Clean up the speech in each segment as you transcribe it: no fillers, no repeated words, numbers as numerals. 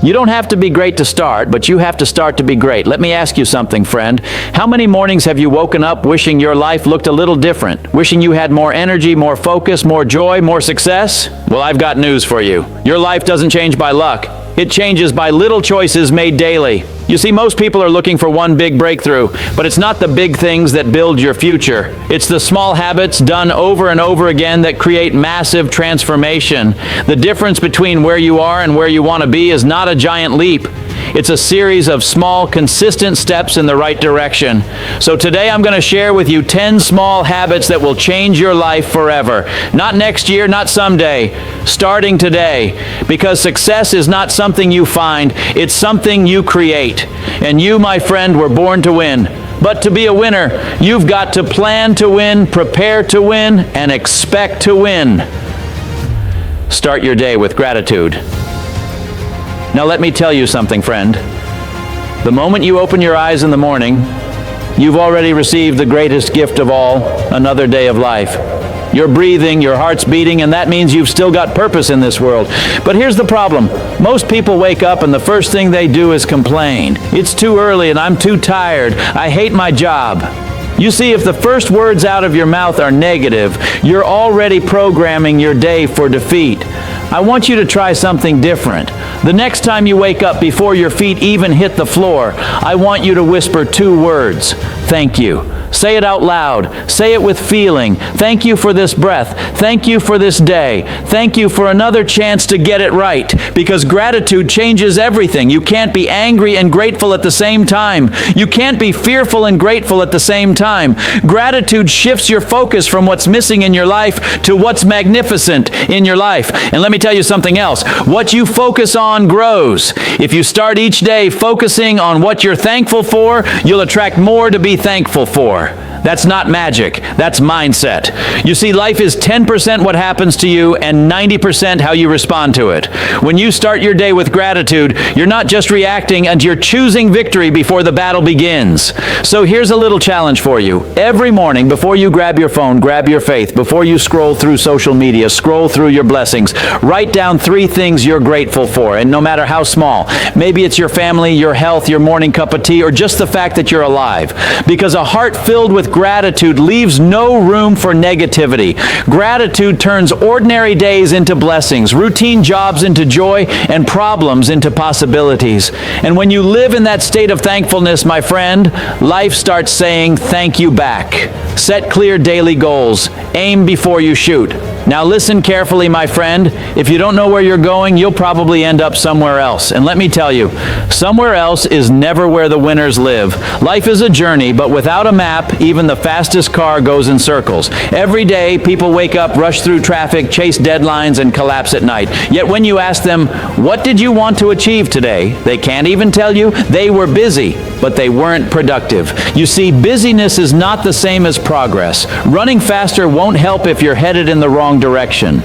You don't have to be great to start, but you have to start to be great. Let me ask you something, friend. How many mornings have you woken up wishing your life looked a little different? Wishing you had more energy, more focus, more joy, more success? Well, I've got news for you. Your life doesn't change by luck. It changes by little choices made daily. You see, most people are looking for one big breakthrough, but it's not the big things that build your future. It's the small habits done over and over again that create massive transformation. The difference between where you are and where you want to be is not a giant leap. It's a series of small, consistent steps in the right direction. So today I'm going to share with you 10 small habits that will change your life forever. Not next year, not someday, starting today. Because success is not something you find, it's something you create. And you, my friend, were born to win. But to be a winner, you've got to plan to win, prepare to win, and expect to win. Start your day with gratitude. Now let me tell you something, friend. The moment you open your eyes in the morning, you've already received the greatest gift of all, another day of life. You're breathing, your heart's beating, and that means you've still got purpose in this world. But here's the problem. Most people wake up and the first thing they do is complain. It's too early and I'm too tired. I hate my job. You see, if the first words out of your mouth are negative, you're already programming your day for defeat. I want you to try something different. The next time you wake up before your feet even hit the floor, I want you to whisper 2 words. Thank you. Say it out loud. Say it with feeling. Thank you for this breath. Thank you for this day. Thank you for another chance to get it right. Because gratitude changes everything. You can't be angry and grateful at the same time. You can't be fearful and grateful at the same time. Gratitude shifts your focus from what's missing in your life to what's magnificent in your life. And let me tell you something else. What you focus on grows. If you start each day focusing on what you're thankful for, you'll attract more to be thankful for. That's not magic. That's mindset. You see, life is 10% what happens to you and 90% how you respond to it. When you start your day with gratitude, you're not just reacting, and you're choosing victory before the battle begins. So here's a little challenge for you. Every morning, before you grab your phone, grab your faith. Before you scroll through social media, scroll through your blessings. Write down 3 things you're grateful for, and no matter how small. Maybe it's your family, your health, your morning cup of tea, or just the fact that you're alive. Because a heart filled with gratitude leaves no room for negativity. Gratitude turns ordinary days into blessings, routine jobs into joy, and problems into possibilities. And when you live in that state of thankfulness, my friend, life starts saying thank you back. Set clear daily goals. Aim before you shoot. Now listen carefully, my friend. If you don't know where you're going, you'll probably end up somewhere else. And let me tell you, somewhere else is never where the winners live. Life is a journey, but without a map, even the fastest car goes in circles. Every day, people wake up, rush through traffic, chase deadlines, and collapse at night. Yet when you ask them, what did you want to achieve today? They can't even tell you. They were busy, but they weren't productive. You see, busyness is not the same as progress. Running faster won't help if you're headed in the wrong direction.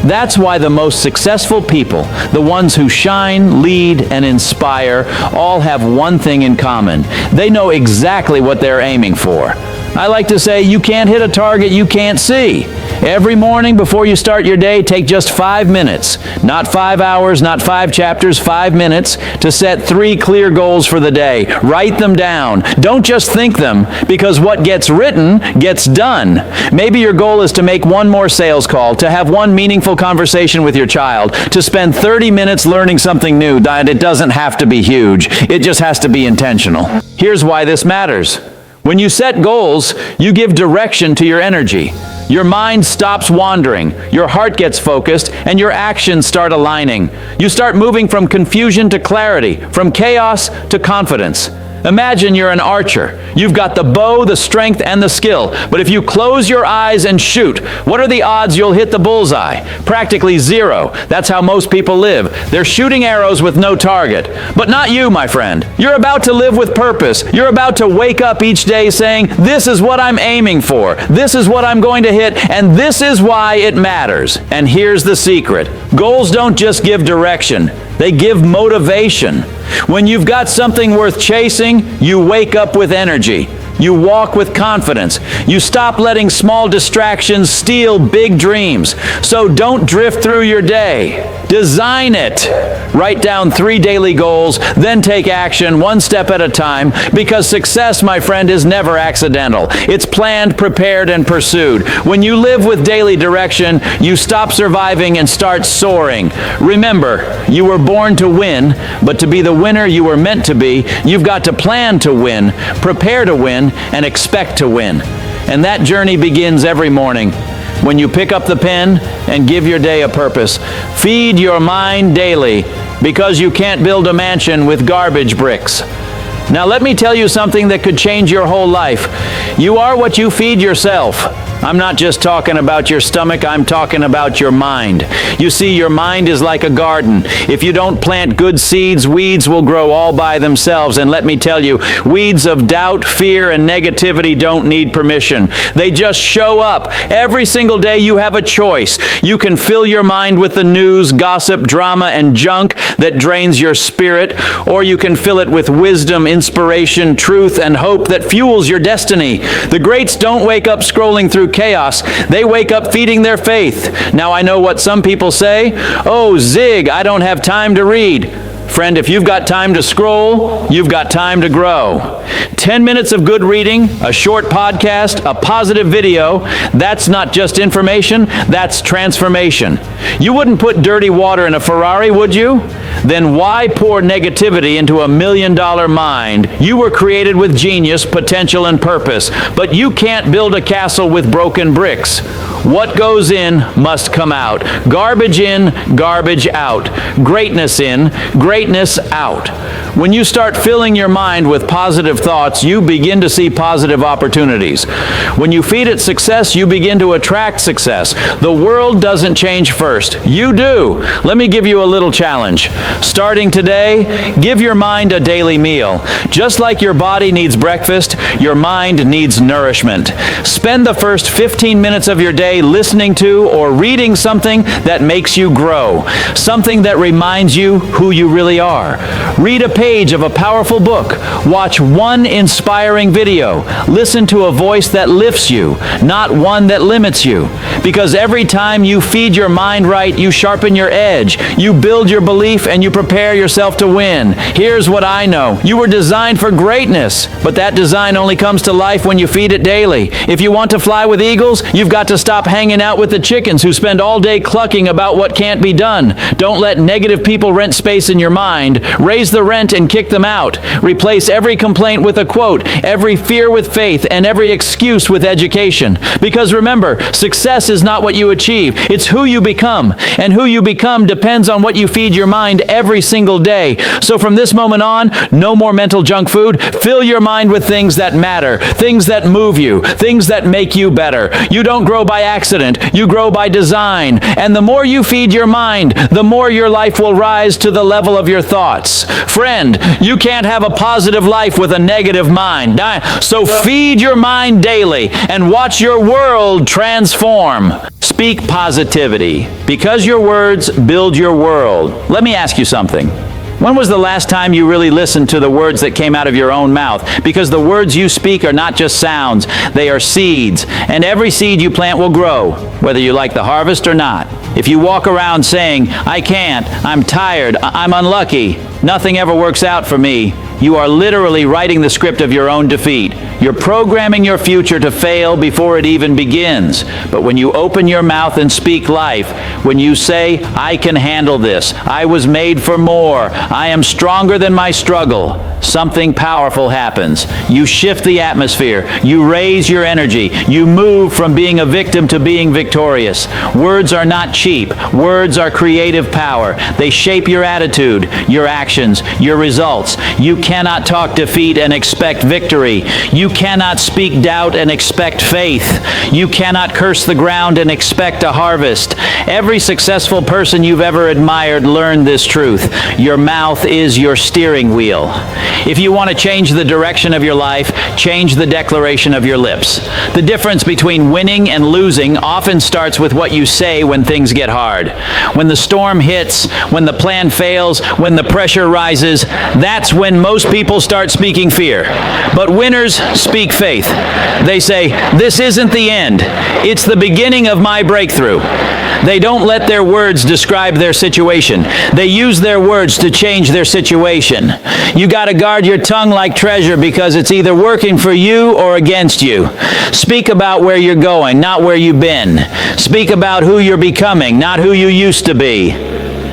That's why the most successful people, the ones who shine, lead, and inspire, all have one thing in common. They know exactly what they're aiming for. I like to say, you can't hit a target you can't see. Every morning before you start your day, take just 5 minutes, not 5 hours, not 5 chapters, 5 minutes to set 3 clear goals for the day. Write them down. Don't just think them, because what gets written gets done. Maybe your goal is to make 1 more sales call, to have 1 meaningful conversation with your child, to spend 30 minutes learning something new. It doesn't have to be huge. It just has to be intentional. Here's why this matters. When you set goals, you give direction to your energy. Your mind stops wandering, your heart gets focused, and your actions start aligning. You start moving from confusion to clarity, from chaos to confidence. Imagine you're an archer. You've got the bow, the strength, and the skill. But if you close your eyes and shoot, what are the odds you'll hit the bullseye? Practically 0. That's how most people live. They're shooting arrows with no target. But not you, my friend. You're about to live with purpose. You're about to wake up each day saying, this is what I'm aiming for. This is what I'm going to hit, and this is why it matters. And here's the secret. Goals don't just give direction. They give motivation. When you've got something worth chasing, you wake up with energy. You walk with confidence. You stop letting small distractions steal big dreams. So don't drift through your day. Design it. Write down 3 daily goals, then take action one step at a time, because success, my friend, is never accidental. It's planned, prepared, and pursued. When you live with daily direction, you stop surviving and start soaring. Remember, you were born to win, but to be the winner you were meant to be, you've got to plan to win, prepare to win, and expect to win. And that journey begins every morning when you pick up the pen and give your day a purpose. Feed your mind daily, because you can't build a mansion with garbage bricks. Now let me tell you something that could change your whole life. You are what you feed yourself. I'm not just talking about your stomach, I'm talking about your mind. You see, your mind is like a garden. If you don't plant good seeds, weeds will grow all by themselves. And let me tell you, weeds of doubt, fear, and negativity don't need permission. They just show up. Every single day you have a choice. You can fill your mind with the news, gossip, drama, and junk that drains your spirit, or you can fill it with wisdom, inspiration, truth, and hope that fuels your destiny. The greats don't wake up scrolling through chaos. They wake up feeding their faith. Now I know what some people say. Oh, Zig, I don't have time to read. Friend, if you've got time to scroll, you've got time to grow. 10 minutes of good reading, a short podcast, a positive video, that's not just information, that's transformation. You wouldn't put dirty water in a Ferrari, would you? Then why pour negativity into a $1 million mind? You were created with genius, potential, and purpose, but you can't build a castle with broken bricks. What goes in must come out. Garbage in, garbage out. Greatness in, greatness out. When you start filling your mind with positive thoughts, you begin to see positive opportunities. When you feed it success, you begin to attract success. The world doesn't change first. You do. Let me give you a little challenge. Starting today, give your mind a daily meal. Just like your body needs breakfast, your mind needs nourishment. Spend the first 15 minutes of your day listening to or reading something that makes you grow, something that reminds you who you really are. Read a page of a powerful book. Watch one inspiring video. Listen to a voice that lifts you, not one that limits you. Because every time you feed your mind right, you sharpen your edge, you build your belief, and you prepare yourself to win. Here's what I know. You were designed for greatness, but that design only comes to life when you feed it daily. If you want to fly with eagles, you've got to stop hanging out with the chickens who spend all day clucking about what can't be done. Don't let negative people rent space in your mind. Raise the rent and kick them out. Replace every complaint with a quote, every fear with faith, and every excuse with education. Because remember, success is not what you achieve, it's who you become. And who you become depends on what you feed your mind every single day. So from this moment on, no more mental junk food. Fill your mind with things that matter, things that move you, things that make you better. You don't grow by accident, you grow by design. And the more you feed your mind, the more your life will rise to the level of your thoughts. Friend, you can't have a positive life with a negative mind. So feed your mind daily and watch your world transform. Speak positivity, because your words build your world. Let me ask you something. When was the last time you really listened to the words that came out of your own mouth? Because the words you speak are not just sounds, they are seeds. And every seed you plant will grow, whether you like the harvest or not. If you walk around saying, I can't, I'm tired, I'm unlucky, nothing ever works out for me, you are literally writing the script of your own defeat. You're programming your future to fail before it even begins. But when you open your mouth and speak life, when you say, I can handle this, I was made for more, I am stronger than my struggle, something powerful happens. You shift the atmosphere, you raise your energy, you move from being a victim to being victorious. Words are not cheap, words are creative power. They shape your attitude, your actions, your results. You cannot talk defeat and expect victory. You cannot speak doubt and expect faith. You cannot curse the ground and expect a harvest. Every successful person you've ever admired learned this truth. Your mouth is your steering wheel. If you want to change the direction of your life, change the declaration of your lips. The difference between winning and losing often starts with what you say when things get hard. When the storm hits, when the plan fails, when the pressure rises, that's when most people start speaking fear. But winners speak faith. They say, "This isn't the end. It's the beginning of my breakthrough." They don't let their words describe their situation. They use their words to change their situation. You got to guard your tongue like treasure because it's either working for you or against you. Speak about where you're going, not where you've been. Speak about who you're becoming, not who you used to be.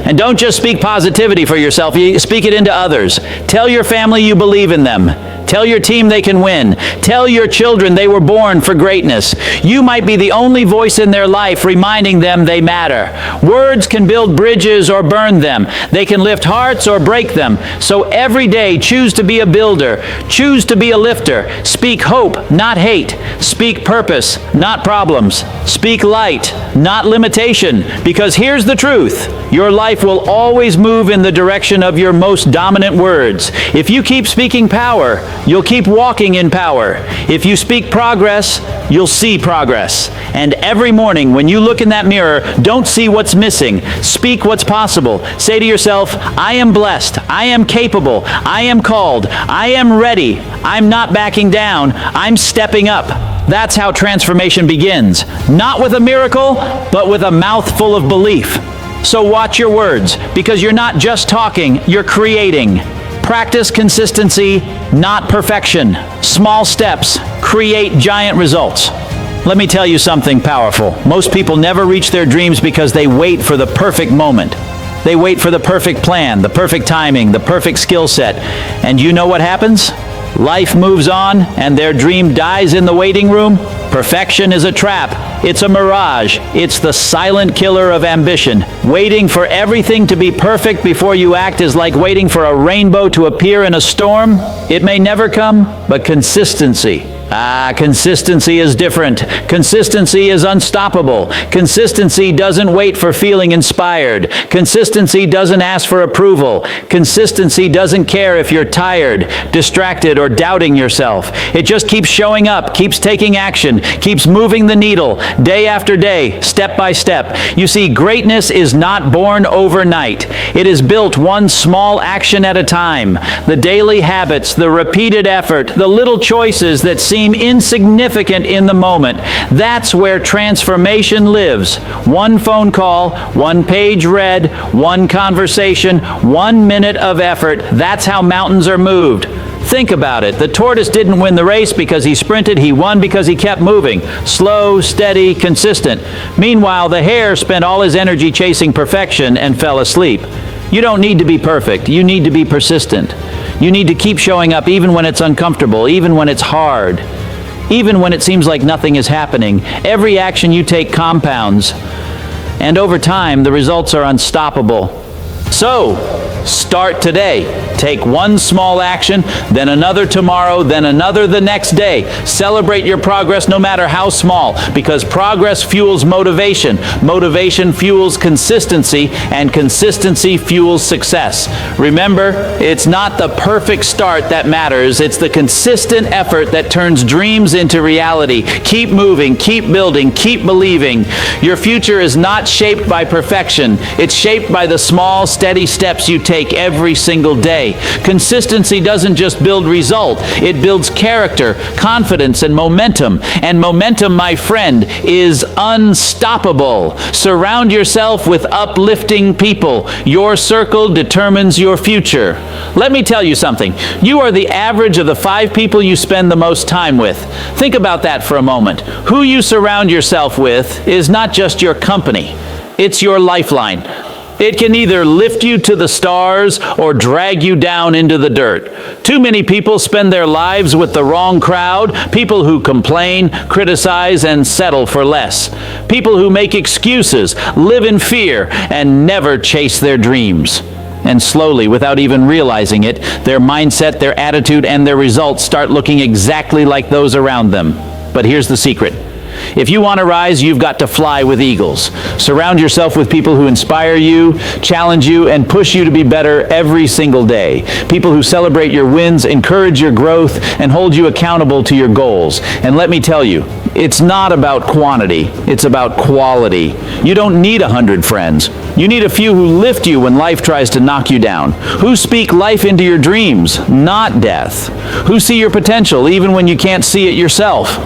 And don't just speak positivity for yourself, you speak it into others. Tell your family you believe in them. Tell your team they can win. Tell your children they were born for greatness. You might be the only voice in their life reminding them they matter. Words can build bridges or burn them. They can lift hearts or break them. So every day, choose to be a builder. Choose to be a lifter. Speak hope, not hate. Speak purpose, not problems. Speak light, not limitation. Because here's the truth. Your life will always move in the direction of your most dominant words. If you keep speaking power, you'll keep walking in power. If you speak progress, you'll see progress. And every morning when you look in that mirror, don't see what's missing. Speak what's possible. Say to yourself, I am blessed. I am capable. I am called. I am ready. I'm not backing down. I'm stepping up. That's how transformation begins. Not with a miracle, but with a mouth full of belief. So watch your words, because you're not just talking, you're creating. Practice consistency, not perfection. Small steps create giant results. Let me tell you something powerful. Most people never reach their dreams because they wait for the perfect moment. They wait for the perfect plan, the perfect timing, the perfect skill set. And you know what happens? Life moves on and their dream dies in the waiting room. Perfection is a trap. It's a mirage. It's the silent killer of ambition. Waiting for everything to be perfect before you act is like waiting for a rainbow to appear in a storm. It may never come, but consistency. Consistency is different. Consistency is unstoppable. Consistency doesn't wait for feeling inspired. Consistency doesn't ask for approval. Consistency doesn't care if you're tired, distracted, or doubting yourself. It just keeps showing up, keeps taking action, keeps moving the needle, day after day, step by step. You see, greatness is not born overnight. It is built one small action at a time. The daily habits, the repeated effort, the little choices that seem insignificant in the moment. That's where transformation lives. One phone call, one page read, one conversation, 1 minute of effort. That's how mountains are moved. Think about it. The tortoise didn't win the race because he sprinted. He won because he kept moving. Slow, steady, consistent. Meanwhile, the hare spent all his energy chasing perfection and fell asleep. You don't need to be perfect. You need to be persistent. You need to keep showing up even when it's uncomfortable, even when it's hard, even when it seems like nothing is happening. Every action you take compounds, and over time, the results are unstoppable. So, start today. Take one small action, then another tomorrow, then another the next day. Celebrate your progress no matter how small, because progress fuels motivation. Motivation fuels consistency, and consistency fuels success. Remember, it's not the perfect start that matters. It's the consistent effort that turns dreams into reality. Keep moving, keep building, keep believing. Your future is not shaped by perfection. It's shaped by the small, steady steps you take every single day. Consistency doesn't just build result, it builds character, confidence, and momentum. And momentum, my friend, is unstoppable. Surround yourself with uplifting people. Your circle determines your future. Let me tell you something. You are the average of the 5 people you spend the most time with. Think about that for a moment. Who you surround yourself with is not just your company, it's your lifeline. It can either lift you to the stars or drag you down into the dirt. Too many people spend their lives with the wrong crowd, people who complain, criticize, and settle for less. People who make excuses, live in fear, and never chase their dreams. And slowly, without even realizing it, their mindset, their attitude, and their results start looking exactly like those around them. But here's the secret. If you want to rise, you've got to fly with eagles. Surround yourself with people who inspire you, challenge you, and push you to be better every single day. People who celebrate your wins, encourage your growth, and hold you accountable to your goals. And let me tell you, it's not about quantity, it's about quality. You don't need 100 friends. You need a few who lift you when life tries to knock you down. Who speak life into your dreams, not death. Who see your potential even when you can't see it yourself.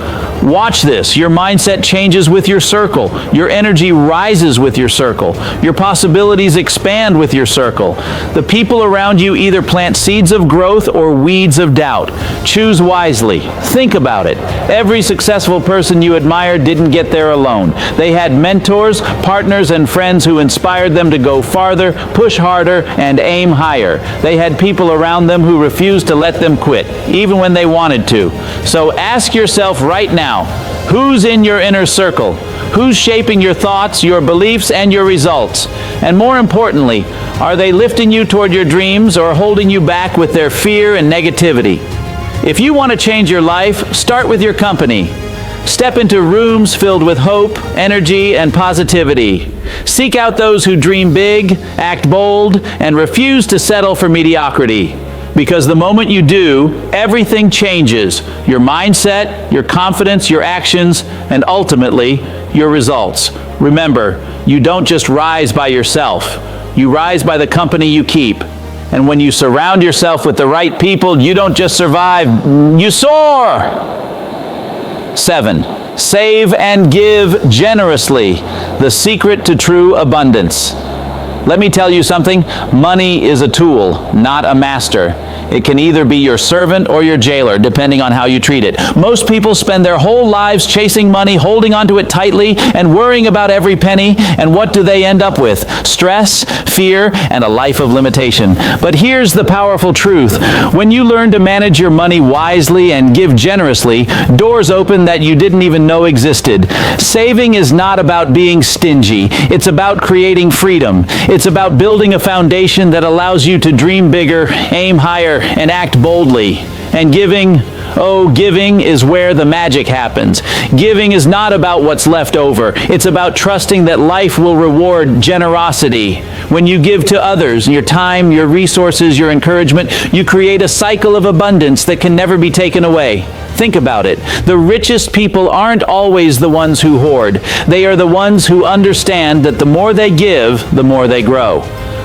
Watch this. Your mindset changes with your circle. Your energy rises with your circle. Your possibilities expand with your circle. The people around you either plant seeds of growth or weeds of doubt. Choose wisely. Think about it. Every successful person you admire didn't get there alone. They had mentors, partners, and friends who inspired them to go farther, push harder, and aim higher. They had people around them who refused to let them quit, even when they wanted to. So ask yourself right now, who's in your inner circle? Who's shaping your thoughts, your beliefs, and your results? And more importantly, are they lifting you toward your dreams or holding you back with their fear and negativity? If you want to change your life, start with your company. Step into rooms filled with hope, energy, and positivity. Seek out those who dream big, act bold, and refuse to settle for mediocrity. Because the moment you do, everything changes. Your mindset, your confidence, your actions, and ultimately, your results. Remember, you don't just rise by yourself. You rise by the company you keep. And when you surround yourself with the right people, you don't just survive, you soar. 7. Save and give generously. The secret to true abundance. Let me tell you something. Money is a tool, not a master. It can either be your servant or your jailer, depending on how you treat it. Most people spend their whole lives chasing money, holding onto it tightly, and worrying about every penny. And what do they end up with? Stress, fear, and a life of limitation. But here's the powerful truth. When you learn to manage your money wisely and give generously, doors open that you didn't even know existed. Saving is not about being stingy. It's about creating freedom. It's about building a foundation that allows you to dream bigger, aim higher, and act boldly. And giving is where the magic happens. Giving is not about what's left over. It's about trusting that life will reward generosity. When you give to others, your time, your resources, your encouragement, you create a cycle of abundance that can never be taken away. Think about it. The richest people aren't always the ones who hoard. They are the ones who understand that the more they give, the more they grow.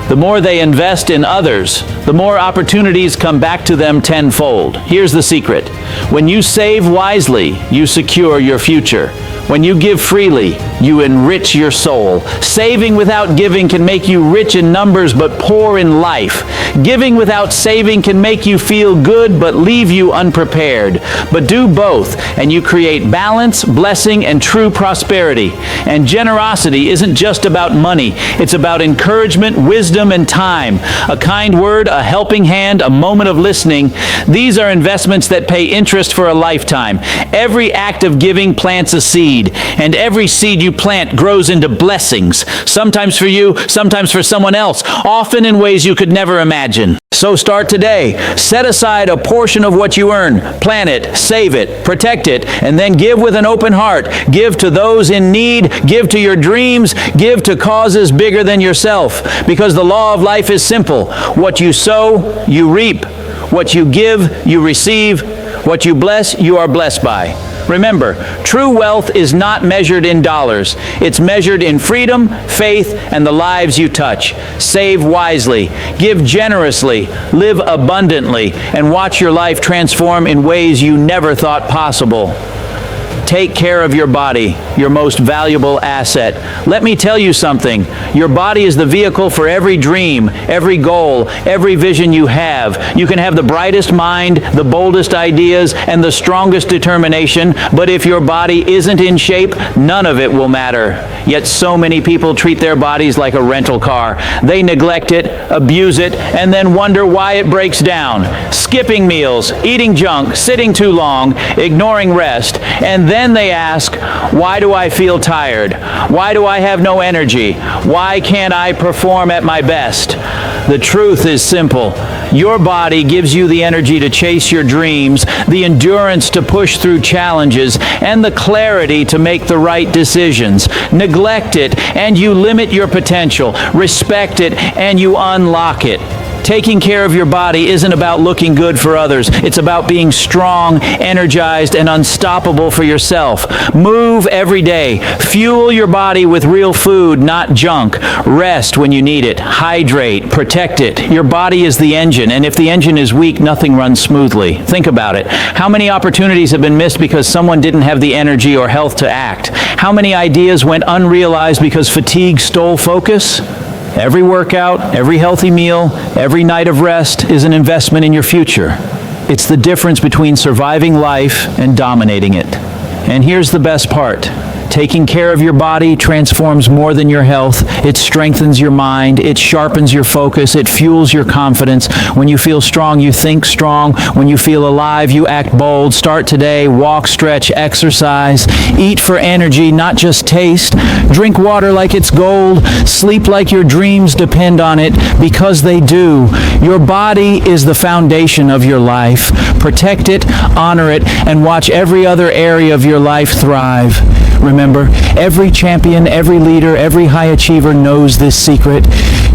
The more they invest in others, the more opportunities come back to them tenfold. Here's the secret. When you save wisely, you secure your future. When you give freely, you enrich your soul. Saving without giving can make you rich in numbers but poor in life. Giving without saving can make you feel good but leave you unprepared. But do both, and you create balance, blessing, and true prosperity. And generosity isn't just about money. It's about encouragement, wisdom, and time. A kind word, a helping hand, a moment of listening. These are investments that pay interest for a lifetime. Every act of giving plants a seed. And every seed you plant grows into blessings, sometimes for you, sometimes for someone else, often in ways you could never imagine. So start today. Set aside a portion of what you earn. Plan it, save it, protect it, and then give with an open heart. Give to those in need. Give to your dreams. Give to causes bigger than yourself. Because the law of life is simple. What you sow, you reap. What you give, you receive. What you bless, you are blessed by. Remember, true wealth is not measured in dollars. It's measured in freedom, faith, and the lives you touch. Save wisely, give generously, live abundantly, and watch your life transform in ways you never thought possible. Take care of your body, your most valuable asset. Let me tell you something. Your body is the vehicle for every dream, every goal, every vision you have. You can have the brightest mind, the boldest ideas, and the strongest determination, but if your body isn't in shape, none of it will matter. Yet so many people treat their bodies like a rental car. They neglect it, abuse it, and then wonder why it breaks down. Skipping meals, eating junk, sitting too long, ignoring rest, and then they ask, why do I feel tired? Why do I have no energy? Why can't I perform at my best? The truth is simple. Your body gives you the energy to chase your dreams, the endurance to push through challenges, and the clarity to make the right decisions. Neglect it, and you limit your potential. Respect it, and you unlock it. Taking care of your body isn't about looking good for others. It's about being strong, energized, and unstoppable for yourself. Move every day. Fuel your body with real food, not junk. Rest when you need it. Hydrate. Protect it. Your body is the engine, and if the engine is weak, nothing runs smoothly. Think about it. How many opportunities have been missed because someone didn't have the energy or health to act? How many ideas went unrealized because fatigue stole focus? Every workout, every healthy meal, every night of rest is an investment in your future. It's the difference between surviving life and dominating it. And here's the best part. Taking care of your body transforms more than your health. It strengthens your mind. It sharpens your focus. It fuels your confidence. When you feel strong, you think strong. When you feel alive, you act bold. Start today. Walk, stretch, exercise. Eat for energy, not just taste. Drink water like it's gold. Sleep like your dreams depend on it, because they do. Your body is the foundation of your life. Protect it, honor it, and watch every other area of your life thrive. Remember, every champion, every leader, every high achiever knows this secret.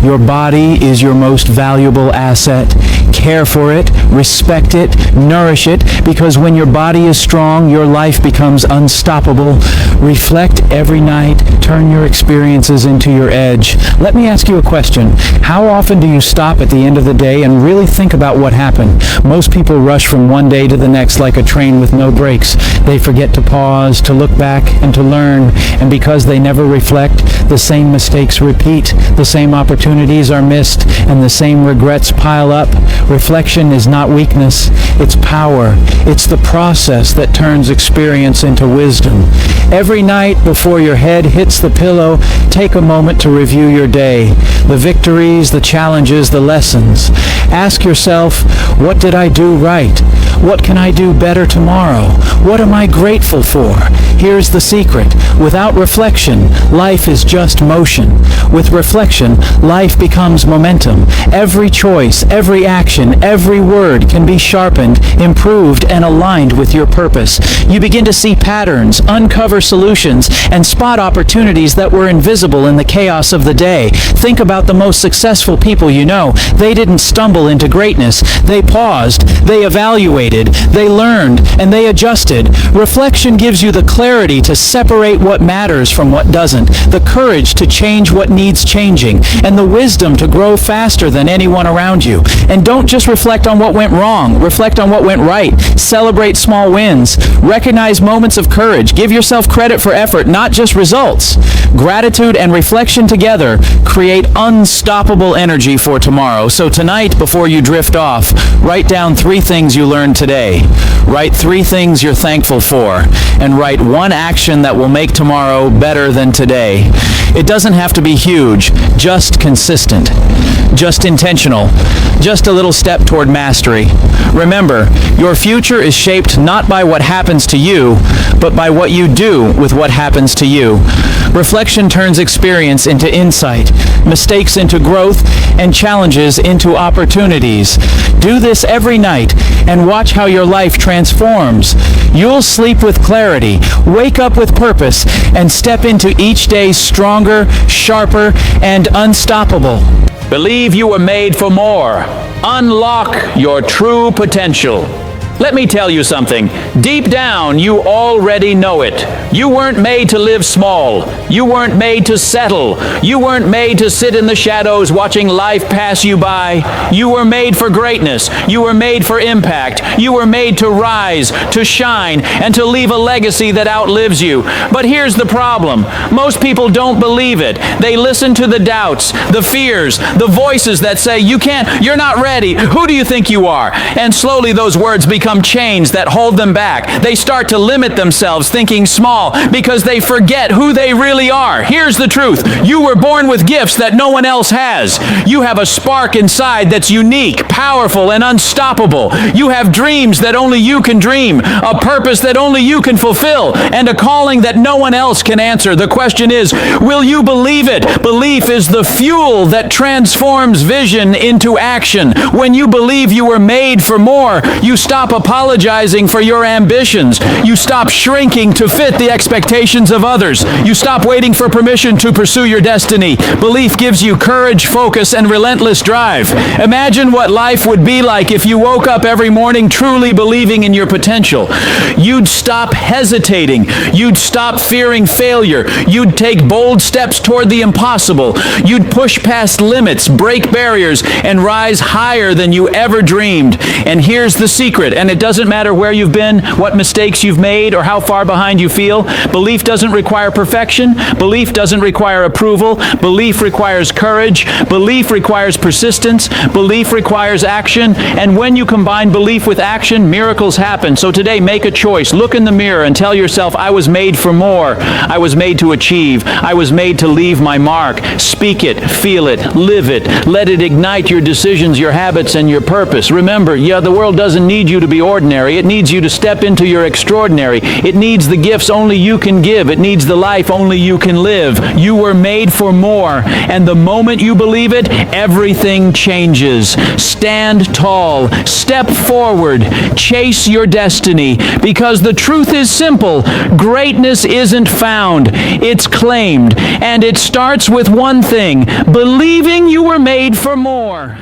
Your body is your most valuable asset. Care for it, respect it, nourish it, because when your body is strong, your life becomes unstoppable. Reflect every night. Turn your experiences into your edge. Let me ask you a question. How often do you stop at the end of the day and really think about what happened? Most people rush from one day to the next like a train with no brakes. They forget to pause, to look back, and to learn. And because they never reflect, the same mistakes repeat, the same opportunities are missed, and the same regrets pile up. Reflection is not weakness, it's power. It's the process that turns experience into wisdom. Every night before your head hits the pillow, take a moment to review your day. The victories, the challenges, the lessons. Ask yourself, what did I do right? What can I do better tomorrow? What am I grateful for? Here's the secret. Without reflection, life is just motion. With reflection, life becomes momentum. Every choice, every action, every word can be sharpened, improved, and aligned with your purpose. You begin to see patterns, uncover solutions, and spot opportunities that were invisible in the chaos of the day. Think about the most successful people you know. They didn't stumble into greatness. They paused, they evaluated, they learned, and they adjusted. Reflection gives you the clarity to separate what matters from what doesn't, the courage to change what needs changing, and the wisdom to grow faster than anyone around you. And don't just reflect on what went wrong. Reflect on what went right. Celebrate small wins. Recognize moments of courage. Give yourself credit for effort, not just results. Gratitude and reflection together create unstoppable energy for tomorrow. So tonight, before you drift off, write down 3 things you learned today. Write 3 things you're thankful for. And write 1 action that will make tomorrow better than today. It doesn't have to be huge, just consistent, just intentional, just a little step toward mastery. Remember, your future is shaped not by what happens to you, but by what you do with what happens to you. Reflection turns experience into insight, mistakes into growth, and challenges into opportunities. Do this every night and watch how your life transforms. You'll sleep with clarity, wake up with purpose, and step into each day stronger, sharper, and unstoppable. Believe you were made for more. Unlock your true potential. Let me tell you something. Deep down, you already know it. You weren't made to live small. You weren't made to settle. You weren't made to sit in the shadows watching life pass you by. You were made for greatness. You were made for impact. You were made to rise, to shine, and to leave a legacy that outlives you. But here's the problem. Most people don't believe it. They listen to the doubts, the fears, the voices that say, you can't, you're not ready. Who do you think you are? And slowly those words become become chains that hold them back. They start to limit themselves, thinking small, because they forget who they really are. Here's the truth. You were born with gifts that no one else has. You have a spark inside that's unique, powerful, and unstoppable. You have dreams that only you can dream, a purpose that only you can fulfill, and a calling that no one else can answer. The question is, will you believe it? Belief is the fuel that transforms vision into action. When you believe you were made for more, you stop apologizing for your ambitions. You stop shrinking to fit the expectations of others. You stop waiting for permission to pursue your destiny. Belief gives you courage, focus, and relentless drive. Imagine what life would be like if you woke up every morning truly believing in your potential. You'd stop hesitating. You'd stop fearing failure. You'd take bold steps toward the impossible. You'd push past limits, break barriers, and rise higher than you ever dreamed. And here's the secret, and it doesn't matter where you've been, what mistakes you've made, or how far behind you feel. Belief doesn't require perfection. Belief doesn't require approval. Belief requires courage. Belief requires persistence. Belief requires action. And when you combine belief with action, miracles happen. So today, make a choice. Look in the mirror and tell yourself, I was made for more. I was made to achieve. I was made to leave my mark. Speak it, feel it, live it. Let it ignite your decisions, your habits, and your purpose. Remember, the world doesn't need you to be ordinary. It needs you to step into your extraordinary. It needs the gifts only you can give. It needs the life only you can live. You were made for more. And the moment you believe it, everything changes. Stand tall. Step forward. Chase your destiny. Because the truth is simple. Greatness isn't found. It's claimed. And it starts with one thing: believing you were made for more.